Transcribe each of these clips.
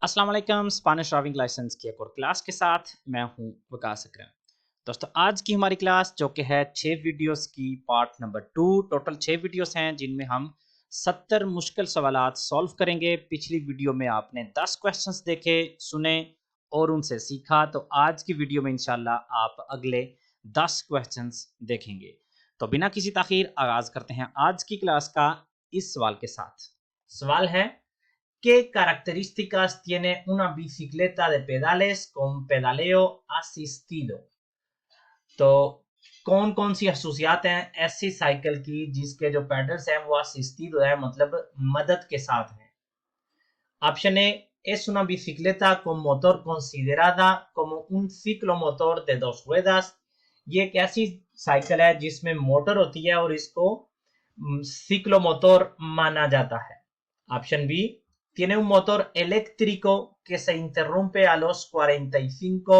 अस्सलाम वालेकुम। Spanish driving licence की एक और क्लास के साथ मैं हूं वकास अकरम। दोस्तों, आज की हमारी क्लास जो कि है 6 वीडियोस की पार्ट नंबर 2। टोटल 6 वीडियोस हैं जिनमें हम 70 मुश्किल सवालात सॉल्व करेंगे। पिछली वीडियो में आपने 10 क्वेश्चंस देखे, सुने और उनसे सीखा, तो आज की वीडियो में इंशाल्लाह आप अगले 10 क्वेश्चंस देखेंगे। तो बिना किसी ताखीर आगाज करते हैं आज की क्लास का इस सवाल के साथ। सवाल है: ¿Qué características tiene una bicicleta de pedales con pedaleo asistido? तो कौन कौन सी खसूसियात हैं ऐसी साइकिल की जिसके जो पेडल्स हैं वो असिस्टिdo है, मतलब मदद के साथ हैं। Option A: es una bicicleta con motor considerada como un ciclomotor de dos ruedas। ये एक ऐसी साइकिल है जिसमें मोटर होती है और इसको सिक्लोमोटर माना जाता है। Option B: tiene un motor eléctrico que se interrumpe a los 45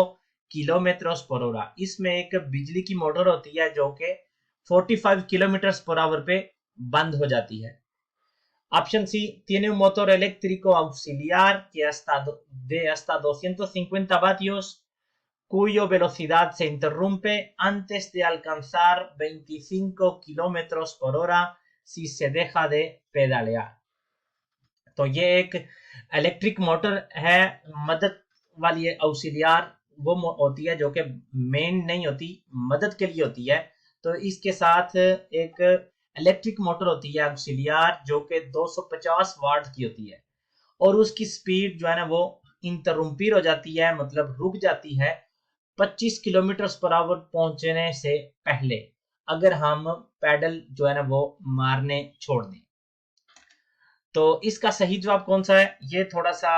kilometre पर hora। इसमें एक बिजली की मोटर होती है जो कि 45 किलोमीटर पर आवर पे बंद हो जाती है। Option C: tiene un motor eléctrico auxiliar de hasta 250 vatios cuya velocidad se interrumpe antes de alcanzar 25 kilómetros por hora si se deja de pedalear। तो ये एक इलेक्ट्रिक मोटर है, मदद वाली ऑक्सिलियर वो होती है जो कि मेन नहीं होती, मदद के लिए होती है। तो इसके साथ एक इलेक्ट्रिक मोटर होती है ऑक्सिलियर जो कि 250 वाट की होती है और उसकी स्पीड जो है ना वो इंटरम्पीर हो जाती है, मतलब रुक जाती है 25 किलोमीटर पर आवर पहुंचने से पहले, अगर हम पैडल जो है ना वो मारने छोड़ दें। तो इसका सही जवाब कौन सा है? ये थोड़ा सा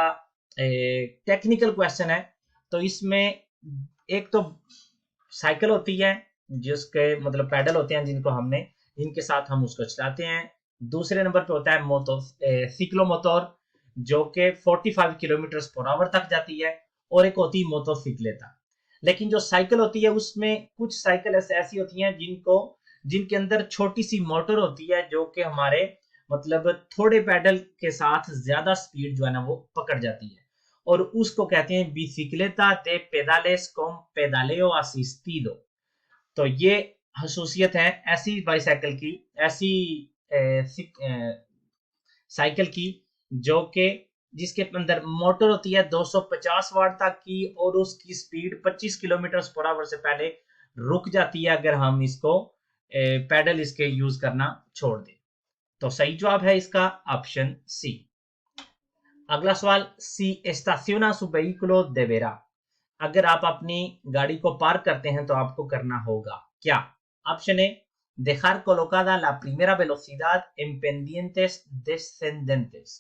टेक्निकल क्वेश्चन है। तो इसमें एक तो साइकिल होती है जिसके मतलब पैडल होते हैं जिनको हमने इनके साथ हम उसको चलाते हैं। दूसरे नंबर पे होता है सिक्लोमोटर जो कि 45 किलोमीटर पर आवर तक जाती है और एक होती है मोटोसिक्लेटा। लेकिन जो साइकिल होती है उसमें कुछ साइकिल ऐसी होती हैं जिनके अंदर छोटी सी मोटर होती है जो कि हमारे मतलब थोड़े पैडल के साथ ज्यादा स्पीड जो है ना वो पकड़ जाती है और उसको कहते हैं बिसिक्लेटा दे पेदालेस con pedaleo asistido। तो ये खसूसियत है ऐसी बाईसाइकिल की, ऐसी साइकिल की जो कि जिसके अंदर मोटर होती है 250 वाट तक की और उसकी स्पीड 25 किलोमीटर पर आवर से पहले रुक जाती है अगर हम इसको पैडल इसके यूज करना छोड़ दें। तो सही जवाब है इसका ऑप्शन सी। अगला सवाल: सी estaciona su vehículo deberá। अगर आप अपनी गाड़ी को पार्क करते हैं तो आपको करना होगा क्या? Option A: dejar colocada la primera velocidad en pendientes descendentes।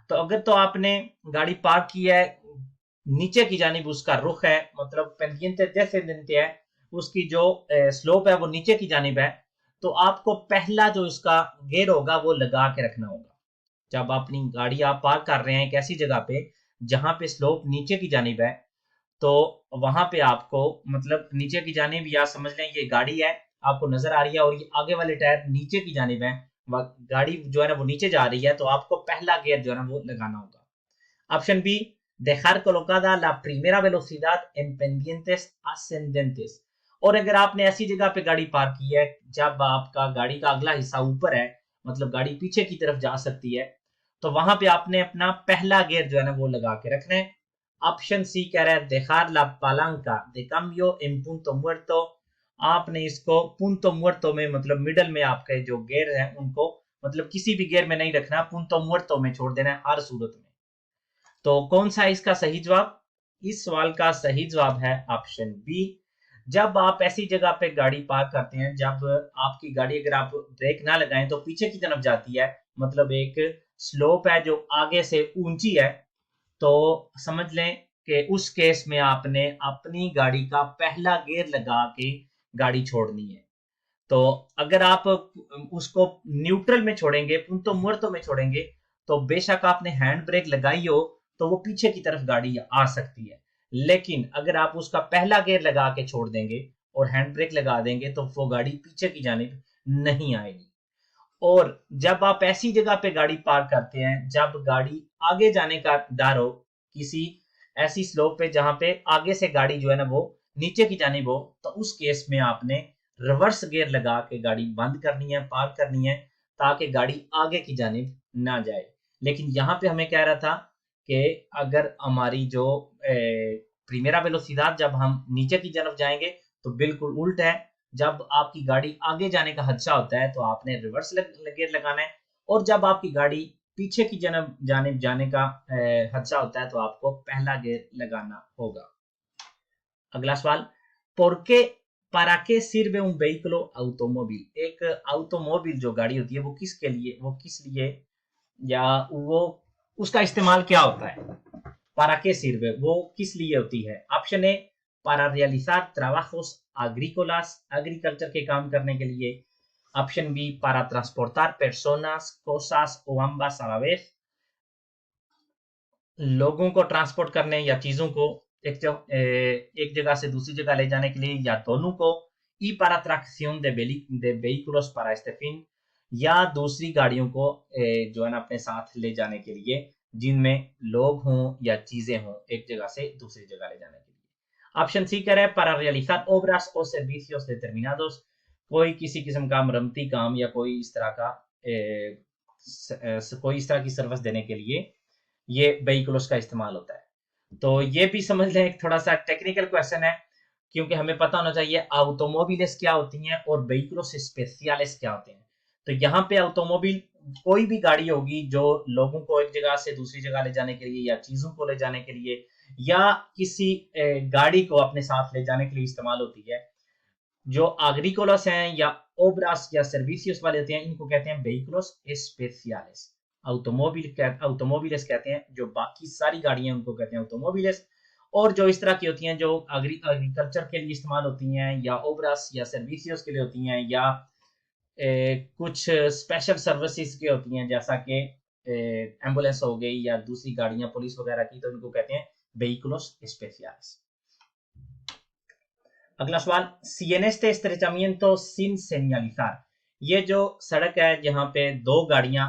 तो अगर तो आपने गाड़ी पार्क की है, नीचे की जानिब उसका रुख है, मतलब pendiente descendente है, उसकी जो स्लोप है वो नीचे की जानिब है, तो आपको पहला जो इसका गियर होगा वो लगा के रखना होगा। जब अपनी गाड़ी आप पार्क कर रहे हैं एक ऐसी जगह पे जहां पे स्लोप नीचे की जानिब है, तो वहां पे आपको मतलब नीचे की जानिब, या समझ लें ये गाड़ी है आपको नजर आ रही है और ये आगे वाले टायर नीचे की जानिब है, गाड़ी जो है ना वो नीचे जा रही है, तो आपको पहला गियर जो है ना वो लगाना होगा। Option B: dejar colocada la primera velocidad en pendientes ascendentes। और अगर आपने ऐसी जगह पे गाड़ी पार्क की है जब आपका गाड़ी का अगला हिस्सा ऊपर है, मतलब गाड़ी पीछे की तरफ जा सकती है, तो वहां पे आपने अपना पहला गियर जो है ना वो लगा के रखना है। ऑप्शन सी कह रहा है dejar la palanca de cambio en punto muerto। आपने इसको punto muerto में मतलब मिडल में आपके जो गियर हैं उनको मतलब किसी भी गियर में नहीं रखना, punto muerto में छोड़ देना है हर सूरत में। तो कौन सा इसका सही जवाब? इस सवाल का सही जवाब है ऑप्शन बी। जब आप ऐसी जगह पे गाड़ी पार्क करते हैं जब आपकी गाड़ी अगर आप ब्रेक ना लगाएं तो पीछे की तरफ जाती है, मतलब एक स्लोप है जो आगे से ऊंची है, तो समझ लें कि उस केस में आपने अपनी गाड़ी का पहला गियर लगा के गाड़ी छोड़नी है। तो अगर आप उसको न्यूट्रल में छोड़ेंगे, पुंतो मुर्तो में छोड़ेंगे, तो बेशक आपने हैंड ब्रेक लगाई हो तो वो पीछे की तरफ गाड़ी आ सकती है, लेकिन अगर आप उसका पहला गियर लगा के छोड़ देंगे और हैंड ब्रेक लगा देंगे तो वो गाड़ी पीछे की जानिब नहीं आएगी। और जब आप ऐसी जगह पे गाड़ी पार्क करते हैं जब गाड़ी आगे जाने का डर हो किसी ऐसी स्लोप पे जहां पे आगे से गाड़ी जो है ना वो नीचे की जानिब हो, तो उस केस में आपने रिवर्स गियर लगा के गाड़ी बंद करनी है, पार्क करनी है, ताकि गाड़ी आगे की जानिब ना जाए। लेकिन यहाँ पे हमें कह रहा था कि अगर हमारी जो प्रीमेरा वेलोसिडad जब हम नीचे की जानब जाएंगे तो बिल्कुल उल्ट है। जब आपकी गाड़ी आगे जाने का खदशा होता है तो आपने रिवर्स गियर लगाना है, और जब आपकी गाड़ी पीछे की जानिब जाने का खदशा होता है तो आपको पहला गियर लगाना होगा। अगला सवाल, porque para qué sirve un vehículo automóvil? एक ऑटोमोबाइल जो गाड़ी होती है वो किसके लिए, वो किस लिए, या वो उसका इस्तेमाल क्या होता है? para qué sirve वो किस लिए होती है? Option A para realizar trabajos agrícolas, agriculture के काम करने के लिए। Option B para transportar personas, cosas o ambas a la vez, लोगों को ट्रांसपोर्ट करने या चीजों को एक जगह से दूसरी जगह ले जाने के लिए, या दोनों को। y para tracción de vehículos para este fin, या दूसरी गाड़ियों को जो है ना अपने साथ ले जाने के लिए जिनमें लोग हों या चीजें हों, एक जगह से दूसरी जगह ले जाने के लिए। ऑप्शन सी कह रहा है para realizar obras o servicios determinados, कोई किसी किस्म का मरम्मती काम या कोई इस तरह का कोई इस तरह की सर्विस देने के लिए ये व्हीकल्स का इस्तेमाल होता है। तो ये भी समझ लें, एक थोड़ा सा टेक्निकल क्वेश्चन है, क्योंकि हमें पता होना चाहिए ऑटोमोबिल्स क्या होती हैं और व्हीकल्स स्पेशलिस्ट क्या होते हैं। तो यहाँ पे ऑटोमोबिल कोई भी गाड़ी होगी जो लोगों को एक जगह से दूसरी जगह ले जाने के लिए या चीजों को ले जाने के लिए या किसी गाड़ी को अपने साथ ले जाने के लिए इस्तेमाल होती है। जो एग्रीकोलस हैं या ओब्रास या सर्विसियोस वाले होते हैं, इनको कहते हैं व्हीकल्स स्पेशलिस्ट। ऑटोमोबिल्स कहते हैं, जो बाकी सारी गाड़ियां उनको कहते हैं ऑटोमोबिल्स। और जो इस तरह की होती हैं जो एग्रीकल्चर के लिए इस्तेमाल होती हैं या ओब्रास या सर्विसियोस के लिए होती हैं या कुछ स्पेशल सर्विसेज की होती हैं, जैसा कि एम्बुलेंस हो गई या दूसरी गाड़ियां पुलिस वगैरह की, तो इनको कहते हैं व्हीकल्स स्पेशलिस्ट। अगला सवाल, si en este estrechamiento sin señalizar, ये जो सड़क है जहां पे दो गाड़ियां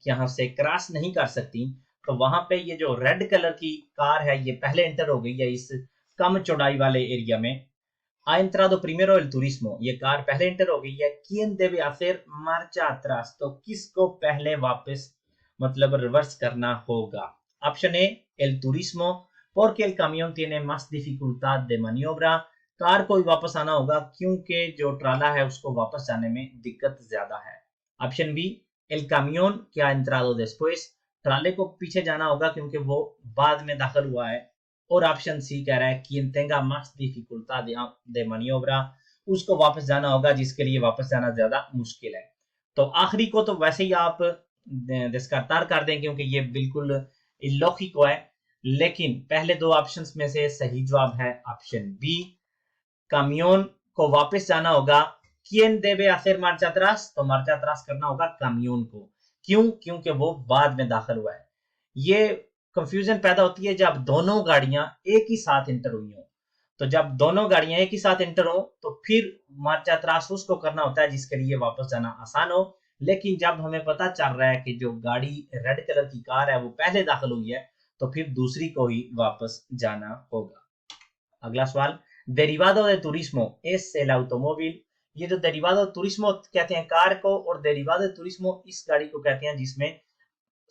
यहां से क्रॉस नहीं कर सकती, तो वहां पे ये जो रेड कलर की कार है ये पहले एंटर हो गई है इस कम चौड़ाई वाले एरिया में। ha entrado primero el turismo, ये कार पहले एंटर हो गई है। quién debe hacer marcha atrás, तो किसको पहले वापस मतलब रिवर्स करना होगा? Option A el turismo, porque el camión tiene más dificultad de maniobra, car को ही वापस आना होगा क्योंकि जो ट्राला है उसको वापस जाने में दिक्कत ज्यादा है। Option B el camión que ha entrado después, ट्राले को पीछे जाना होगा क्योंकि वो बाद में दाखिल हुआ है। और ऑप्शन सी कह रहा है quien tenga más dificultad de maniobra, उसको वापस जाना होगा जिसके लिए वापस जाना ज्यादा मुश्किल है। तो आखिरी को तो वैसे ही आप डिस्कार्ड कर दें क्योंकि ये बिल्कुल इलॉजिक है, लेकिन पहले दो ऑप्शंस में से सही जवाब है ऑप्शन बी, कामियोन को वापस जाना होगा। quién debe hacer marcha atrás, तो मार्चा अतरास करना होगा कामियोन को। क्यों? क्योंकि वो बाद में दाखिल हुआ है। ये कंफ्यूजन पैदा होती है जब दोनों गाड़ियां एक ही साथ इंटर हुई हो। तो जब दोनों गाड़ियां एक ही साथ इंटर हो तो फिर मार्चा अतरास उसको करना होता है जिसके लिए वापस जाना आसान हो। लेकिन जब हमें पता चल रहा है कि जो गाड़ी रेड कलर की कार है वो पहले दाखिल हुई है, तो फिर दूसरी को ही वापस जाना होगा। अगला सवाल, derivado de turismo es el automóvil, ये जो derivado turismo कहते हैं कार को, और derivado turismo इस गाड़ी को कहते हैं जिसमें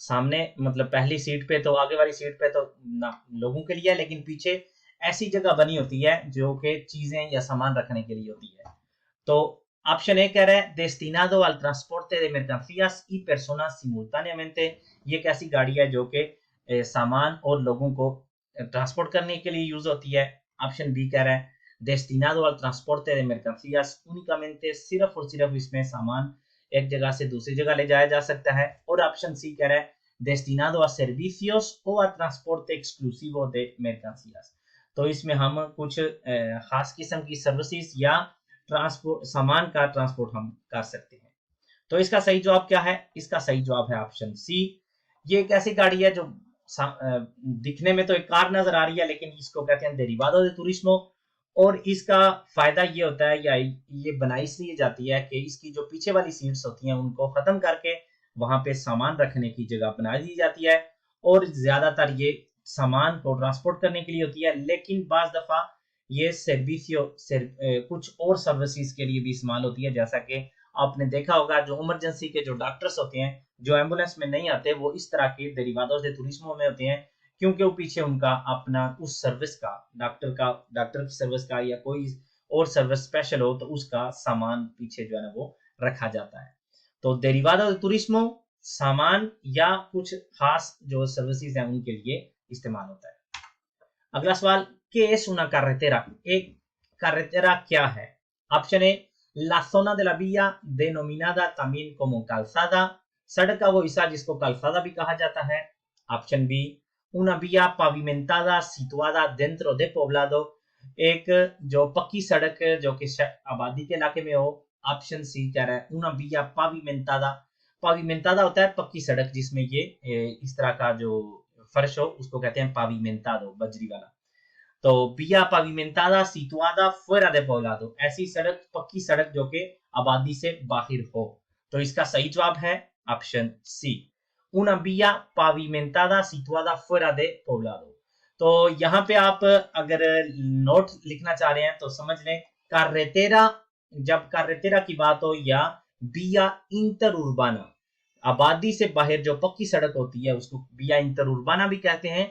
सामने मतलब पहली सीट पे तो आगे वाली सीट पे तो ना लोगों के लिए है, लेकिन पीछे ऐसी जगह बनी होती है जो कि चीजें या सामान रखने के लिए होती है। तो ऑप्शन ए कह रहा है destinado al transporte de mercancías y personas simultáneamente, ये एक ऐसी गाड़ी है जो कि सामान और लोगों को ट्रांसपोर्ट करने के लिए यूज होती है। ऑप्शन बी कह रहा है destinado al transporte de mercancías, únicamente सिर्फ और सिर्फ इसमें सामान एक जगह से दूसरी जगह ले जाया जा सकता है। और ऑप्शन सी कह रहा है destinado a servicios o a transporte exclusivo de mercancías, तो इसमें हम कुछ खास किस्म की सर्विसेज या ट्रांसपोर्ट सामान का ट्रांसपोर्ट हम कर सकते हैं। तो इसका सही जवाब क्या है? इसका सही जवाब है ऑप्शन सी। ये एक ऐसी गाड़ी है जो दिखने में तो एक कार नजर आ रही है, लेकिन इसको कहते हैं derivado de turismo, और इसका फायदा ये होता है या ये बनाई इसलिए जाती है कि इसकी जो पीछे वाली सीट्स होती हैं उनको खत्म करके वहां पे सामान रखने की जगह बना दी जाती है, और ज्यादातर ये सामान को ट्रांसपोर्ट करने के लिए होती है, लेकिन बाज दफा ये कुछ और सर्विसेज के लिए भी इस्तेमाल होती है। जैसा कि आपने देखा होगा, जो इमरजेंसी के जो डॉक्टर्स होते हैं जो एम्बुलेंस में नहीं आते, वो इस तरह के डेरिवाdos de turismo में होते हैं, क्योंकि वो पीछे उनका अपना उस सर्विस का डॉक्टर की सर्विस का या कोई और सर्विस स्पेशल हो तो उसका सामान पीछे जो है ना वो रखा जाता है। तो डेरिवाdos de turismo सामान या कुछ खास जो सर्विसेज हैं उनके लिए इस्तेमाल होता है। अगला सवाल, ¿qué es una carretera? एक carretera क्या है? ऑप्शन ए, la zona de la vía denominada también como calzada, सड़क का वो हिस्सा जिसको calzada भी कहा जाता है। Option B, una vía pavimentada situada dentro de poblado, एक जो पक्की सड़क जो कि आबादी के इलाके में हो। ऑप्शन सी कह रहा है una vía pavimentada, pavimentada होता है पक्की सड़क जिसमें ये इस तरह का जो फर्श हो उसको कहते हैं pavimentado, बजरी वाला। तो vía pavimentada situada fuera de poblado, ऐसी सड़क पक्की सड़क जो कि आबादी से बाहर हो। तो इसका सही जवाब है option C, una vía pavimentada situada fuera de poblado। तो यहाँ पे आप अगर नोट लिखना चाह रहे हैं तो समझ लें, कार्रेटेरा, जब कार्रेटेरा की बात हो या बिया इंटरउर्बाना, आबादी से बाहर जो पक्की सड़क होती है उसको बिया इंटरउर्बाना भी कहते हैं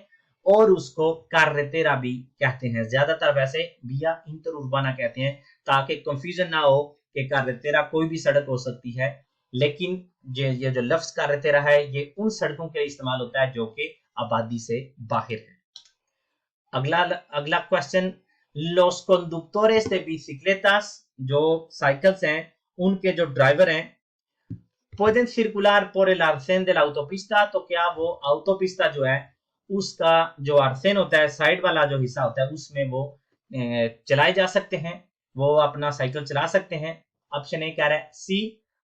और उसको कार्रेटेरा भी कहते हैं। ज्यादातर वैसे बिया इंटरउर्बाना कहते हैं ताकि कंफ्यूजन ना हो कि कार्रेटेरा कोई भी सड़क हो सकती है, लेकिन ये जो लफ्ज कार्रेटेरा है ये उन सड़कों के लिए इस्तेमाल होता है जो कि आबादी से बाहर है। अगला question, los conductores de bicicletas, जो साइकिल्स हैं उनके जो ड्राइवर हैं, pueden circular por el arcén de la autopista, तो क्या वो autopista जो है उसका जो arcén होता है, साइड वाला जो हिस्सा होता है उसमें वो चलाए जा सकते हैं, वो अपना साइकिल चला सकते हैं। ऑप्शन ए कह रहा है सी,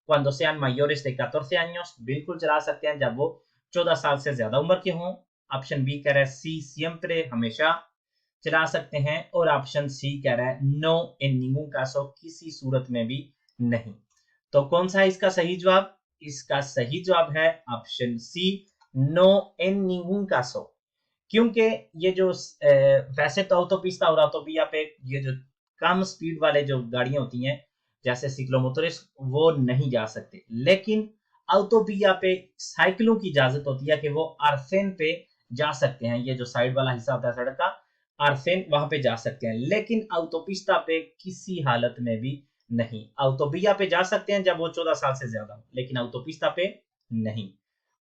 cuando sean mayores de 14 años, बिल्कुल चला सकते हैं जब वो 14 साल से ज्यादा उम्र के हों। ऑप्शन बी कह रहा है सी, siempre, हमेशा चला सकते हैं। और ऑप्शन सी कह रहा है नो, en ningún caso, किसी सूरत में भी नहीं। तो कौन सा है इसका सही जवाब? इसका सही जवाब है ऑप्शन सी, नो en ningún caso, क्योंकि ये जो वैसे तो ऑटोपिस्ता और ऑटोविया पे ये जो कम स्पीड वाले जो गाड़ियां होती हैं जैसे सिक्लोमोटोरिस्ट वो नहीं जा सकते, लेकिन ऑटोविया पे साइकिलों की इजाजत होती है कि वो आर्सेन पे जा सकते हैं। ये जो साइड वाला हिस्सा होता है सड़क का, आर्सेन वहां पे जा सकते हैं, लेकिन ऑटोपिस्ता पे किसी हालत में भी नहीं। ऑटोविया पे जा सकते हैं जब वो 14 साल से ज्यादा हो, लेकिन ऑटोपिस्ता पे नहीं।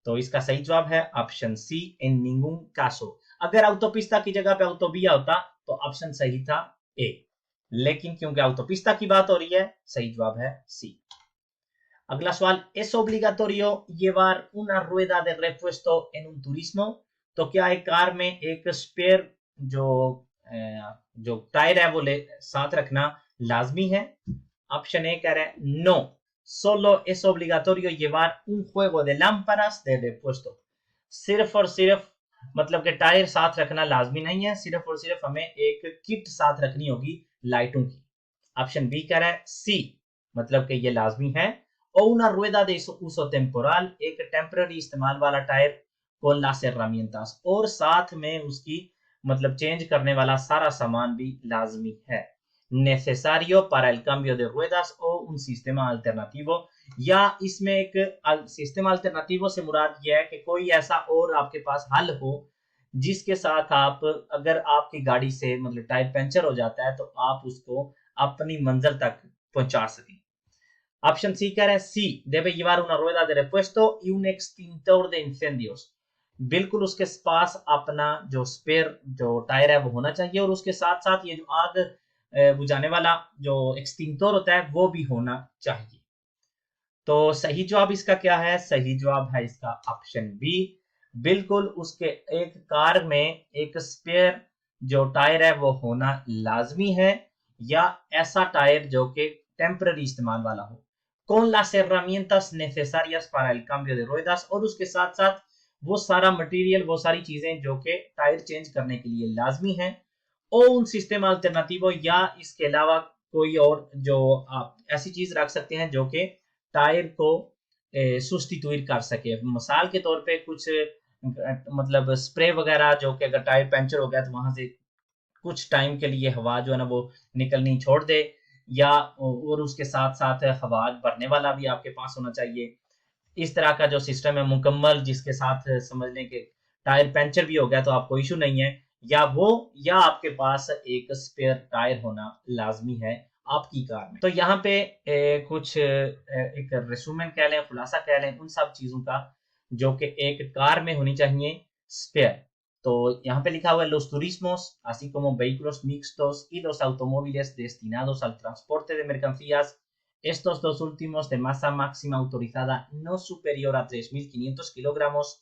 तो इसका सही जवाब है ऑप्शन सी, इन निंगुम कासो। अगर ऑटोपिस्ता की जगह पे ऑटोविया होता तो ऑप्शन सही था ए, लेकिन क्योंकि ऑटोपिस्ता की बात हो रही है, सही जवाब है सी। अगला सवाल, es obligatorio llevar una rueda de repuesto en un turismo, तो क्या एक कार में एक स्पेयर जो टायर है वो साथ रखना लाजमी है? ऑप्शन ए कह रहा है no, solo es obligatorio llevar un juego de lámparas de repuesto, सिर्फ और सिर्फ मतलब कि टायर साथ रखना लाजमी नहीं है, सिर्फ और सिर्फ हमें एक किट साथ रखनी होगी लाइटों की। ऑप्शन बी कह रहा है सी, मतलब कि ये लाजमी है। और una rueda de uso temporal, एक टेम्पररी इस्तेमाल वाला टायर, con las herramientas, और साथ में उसकी मतलब चेंज करने वाला सारा सामान भी लाजमी है। necesario para el cambio de ruedas o un sistema alternativo, या इसमें एक सिस्टम अल्टरनेटिवो से मुराद यह है कि कोई ऐसा और आपके पास हल हो जिसके साथ आप, अगर आपकी गाड़ी से मतलब टायर पंचर हो जाता है तो आप उसको अपनी मंजिल तक पहुंचा सकें। ऑप्शन सी कह रहा है सी, debe llevar una rueda de repuesto y un extintor de incendios, बिल्कुल उसके पास अपना जो स्पेयर जो टायर है वो होना चाहिए और उसके साथ साथ ये जो आग बुझाने वाला जो एक्सटिंक्टर होता है वो भी होना चाहिए। तो सही जवाब इसका क्या है? सही जवाब है इसका ऑप्शन बी, बिल्कुल उसके एक कार में एक स्पेयर जो टायर है वो होना लाजमी है, या ऐसा टायर जो कि टेम्पररी इस्तेमाल वाला हो। con las herramientas necesarias para el cambio de ruedas, और उसके साथ साथ वो सारा मटेरियल, वो सारी चीजें जो कि टायर चेंज करने के लिए लाजमी है। और उन सिस्टम अल्टरनेटिवो, या इसके अलावा कोई और जो आप ऐसी चीज रख सकते हैं जो कि टायर को सब्स्टिट्यूट कर सके। मिसाल के तौर पे कुछ मतलब स्प्रे वगैरह, जो कि अगर टायर पंचर हो गया तो वहां से कुछ टाइम के लिए हवा जो है ना वो निकलनी छोड़ दे, या और उसके साथ साथ हवा भरने वाला भी आपके पास होना चाहिए। इस तरह का जो सिस्टम है मुकम्मल, जिसके साथ समझ लें कि टायर पंचर भी हो गया तो आपको इशू नहीं है, या वो या आपके पास एक स्पेयर टायर होना लाजमी है आपकी कार में। तो यहाँ पे कुछ एक रेसूमेंट कह लें, खुलासा कह लें उन सब चीजों का जो कि एक कार में होनी चाहिए स्पेयर। तो यहाँ पे लिखा हुआ है: los turismos, así como vehículos mixtos y los automóviles destinados al transporte de mercancías, estos dos últimos de masa máxima autorizada no superior a 3.500 kilogramos,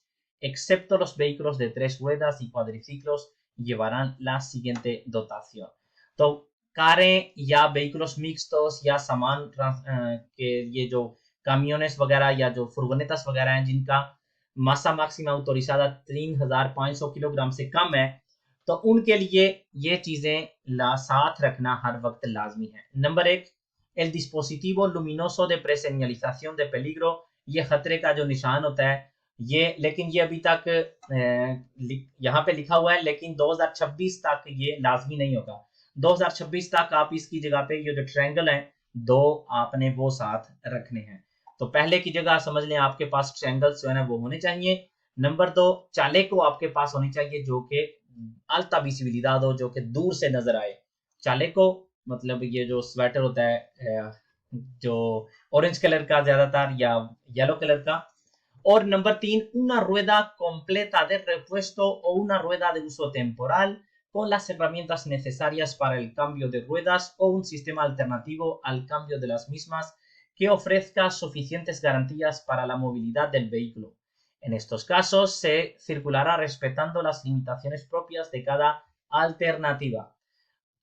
excepto los vehículos de 3 ruedas y cuadriciclos, llevarán la siguiente dotación. तो कारें या vehicles मिक्सtos या सामान के ये जो कामियोनेस वगैरह या जो फुर्गोनेtas वगैरह हैं जिनका मासा मैक्सिमा autorizada 3,500 किलोग्राम से कम है, तो उनके लिए ये चीजें साथ रखना हर वक्त लाजमी है। Number 1, el dispositivo luminoso de preseñalización de peligro, ये खतरे का जो निशान होता है ये, लेकिन ये अभी तक यहाँ पे लिखा हुआ है, लेकिन 2026 तक ये लाजमी नहीं होगा। 2026 तक आप इसकी जगह पे ये जो ट्रायंगल है दो आपने वो साथ रखने हैं। तो पहले की जगह समझ लें आपके पास ट्रायंगल्स जो है ना वो होने चाहिए। नंबर 2, चाले को आपके पास होनी चाहिए जो कि अल्ता विजिबिलिडad हो, जो कि दूर से नजर आए। चाले को मतलब ये जो स्वेटर होता है जो ऑरेंज कलर का ज्यादातर या येलो कलर का। और number 3, una rueda completa de repuesto o una rueda de uso temporal con las herramientas necesarias para el cambio de ruedas o un sistema alternativo al cambio de las mismas que ofrezca suficientes garantías para la movilidad del vehículo. En estos casos se circulará respetando las limitaciones propias de cada alternativa.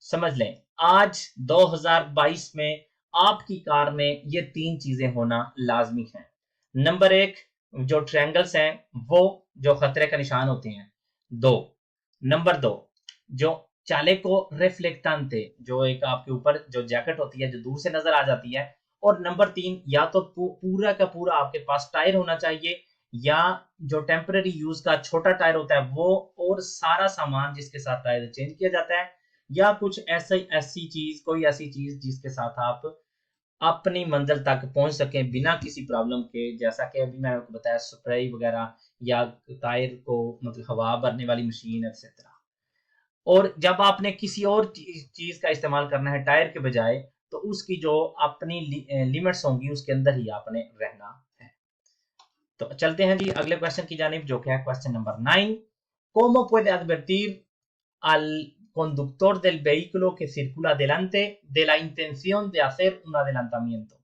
समझ लें आज 2022 में आपकी car में ये 3 चीजें होना लाजमी है। नंबर 1, जो ट्रायंगल्स हैं वो जो खतरे का निशान होते हैं 2। नंबर 2, जो चालेको रिफ्लेक्टांते, जो एक आपके ऊपर जो जैकेट होती है जो दूर से नजर आ जाती है। और नंबर 3, या तो पूरा का पूरा आपके पास टायर होना चाहिए, या जो टेम्पररी यूज का छोटा टायर होता है वो, और सारा सामान जिसके साथ टायर चेंज किया जाता है, या कुछ ऐसी चीज, कोई ऐसी चीज जिसके साथ आप अपनी मंजिल तक पहुंच सके बिना किसी प्रॉब्लम के, जैसा कि अभी मैंने आपको बताया स्प्रे वगैरह या टायर को मतलब हवा भरने वाली मशीन एक्सेट्रा। और जब आपने किसी और चीज का इस्तेमाल करना है टायर के बजाय, तो उसकी जो अपनी लिमिट्स होंगी उसके अंदर ही आपने रहना है। तो चलते हैं जी अगले क्वेश्चन की जानिब, जो कि है question number 9। ¿Cómo puede advertir al conductor del vehículo que circula delante de la intención de hacer un adelantamiento?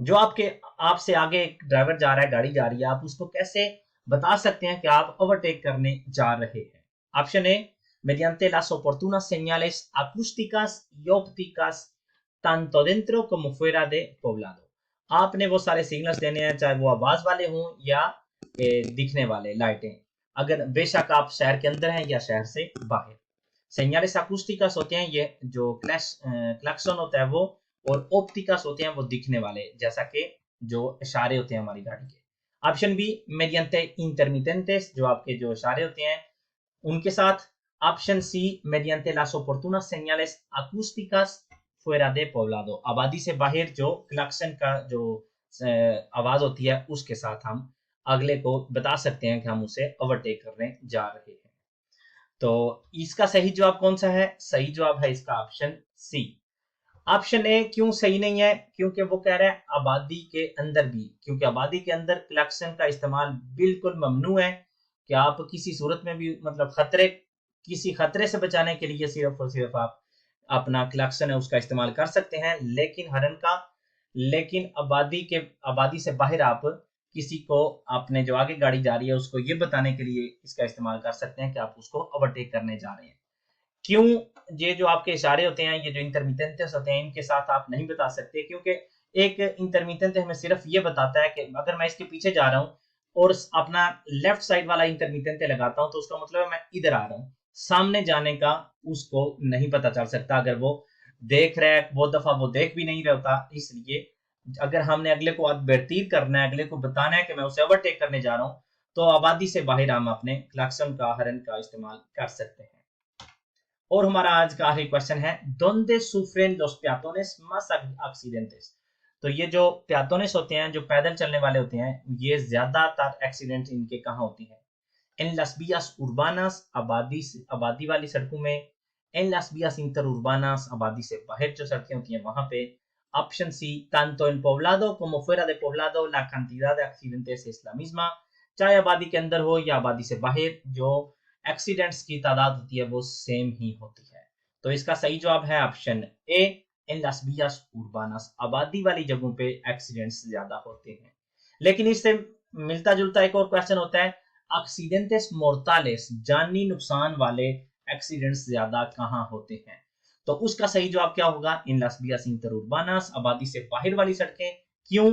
जो आपसे आगे एक ड्राइवर जा रहा है, गाड़ी जा रही है, आप उसको कैसे बता सकते हैं कि आप ओवरटेक करने जा रहे हैं? Option A, mediante las oportunas señales acústicas y ópticas tanto dentro como fuera de poblado। आपने वो सारे सिग्नल्स देने हैं, चाहे वो आवाज वाले हों या दिखने वाले लाइटें, अगर बेशक आप शहर के अंदर हैं या शहर से बाहर। सेñales acústicas होते हैं ये जो क्लैक्सन होता है वो, और ऑप्टिकस होते हैं वो दिखने वाले, जैसा कि जो इशारे होते हैं हमारी गाड़ी के। ऑप्शन बी, mediante intermitentes, जो आपके जो इशारे होते हैं उनके साथ। Option C, mediante las oportunas señales acústicas fuera de poblado, आबादी से बाहर जो क्लैक्सन का जो आवाज होती है उसके साथ हम अगले को बता सकते हैं कि हम उसे ओवरटेक करने जा रहे हैं। तो इसका सही जवाब कौन सा है? सही जवाब है इसका ऑप्शन सी। ऑप्शन ए क्यों सही नहीं है? क्योंकि वो कह रहा है आबादी के अंदर भी, क्योंकि आबादी के अंदर क्लैक्सन का इस्तेमाल बिल्कुल ममनू है कि आप किसी सूरत में भी मतलब किसी खतरे से बचाने के लिए सिर्फ और सिर्फ आप अपना क्लैक्सन है उसका इस्तेमाल कर सकते हैं, लेकिन हॉर्न का, लेकिन आबादी से बाहर आप किसी को, अपने जो आगे गाड़ी जा रही है उसको ये बताने के लिए इसका इस्तेमाल कर सकते हैं कि आप उसको ओवरटेक करने जा रहे हैं। क्यों ये जो आपके इशारे होते हैं, ये जो इंटरमिटेंटेस होते हैं, इनके साथ आप नहीं बता सकते? क्योंकि एक इंटरमिटेंट हमें सिर्फ ये बताता है कि अगर मैं इसके पीछे जा रहा हूँ और अपना लेफ्ट साइड वाला इंटरमिटेंट लगाता हूँ तो उसका मतलब है मैं इधर आ रहा हूँ। सामने जाने का उसको नहीं पता चल सकता, अगर वो देख रहा है, बहुत दफा वो देख भी नहीं रहता। इसलिए अगर हमने अगले को एडवर्टीज करना है, अगले को बताना है कि मैं उसे ओवरटेक करने जा रहा हूँ, तो आबादी से बाहर हम अपने क्लैक्सन का हॉर्न का इस्तेमाल कर सकते हैं। और हमारा आज का आखिरी क्वेश्चन है, donde sufren los peatones más accidentes? तो ये जो प्यातोनेस होते हैं, जो पैदल चलने वाले होते हैं, ये ज्यादातर एक्सीडेंट इनके कहाँ होती हैं? इन las vías urbanas, आबादी वाली सड़कों में, en las vías interurbanas, आबादी से बाहर जो सड़कें होती हैं वहां पे। Option C, tanto en poblado como fuera de poblado la cantidad de accidentes es la misma, चाहे आबादी के अंदर हो या आबादी से बाहर, जो एक्सीडेंट्स की तादाद होती है वो सेम ही होती है। तो इसका सही जवाब है ऑप्शन ए, इन las vías urbanas, आबादी वाली जगहों पे एक्सीडेंट्स ज्यादा होते हैं। लेकिन इससे मिलता जुलता एक और क्वेश्चन होता है, एक्सीडेंट्स मोर्टालेस, जानी नुकसान वाले एक्सीडेंट्स ज्यादा कहाँ होते हैं? तो उसका सही जवाब क्या होगा? इन las vías interurbanas, आबादी से बाहर वाली सड़कें। क्यों?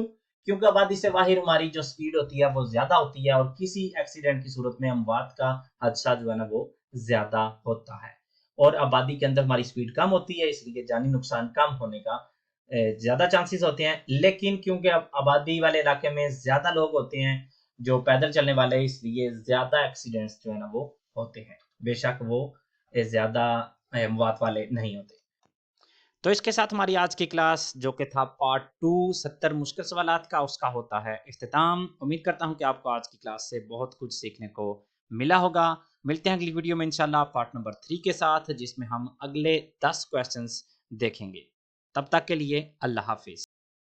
क्योंकि आबादी से बाहर हमारी जो स्पीड होती है वो ज्यादा होती है, और किसी एक्सीडेंट की सूरत में अमवात का हादसा जो है ना वो ज्यादा होता है। और आबादी के अंदर हमारी स्पीड कम होती है, इसलिए जानी नुकसान कम होने का ज्यादा चांसेस होते हैं। लेकिन क्योंकि आबादी वाले इलाके में ज्यादा लोग होते हैं जो पैदल चलने वाले, इसलिए ज्यादा एक्सीडेंट्स जो है ना वो होते हैं, बेशक वो ज्यादा अमवात वाले नहीं होते। तो इसके साथ हमारी आज की क्लास जो कि था पार्ट 2 70 मुश्किल सवालात का, उसका होता है इख्तिताम। उम्मीद करता हूं कि आपको आज की क्लास से बहुत कुछ सीखने को मिला होगा। मिलते हैं अगली वीडियो में इंशाल्लाह पार्ट नंबर 3 के साथ, जिसमें हम अगले 10 क्वेश्चंस देखेंगे। तब तक के लिए अल्लाह हाफिज।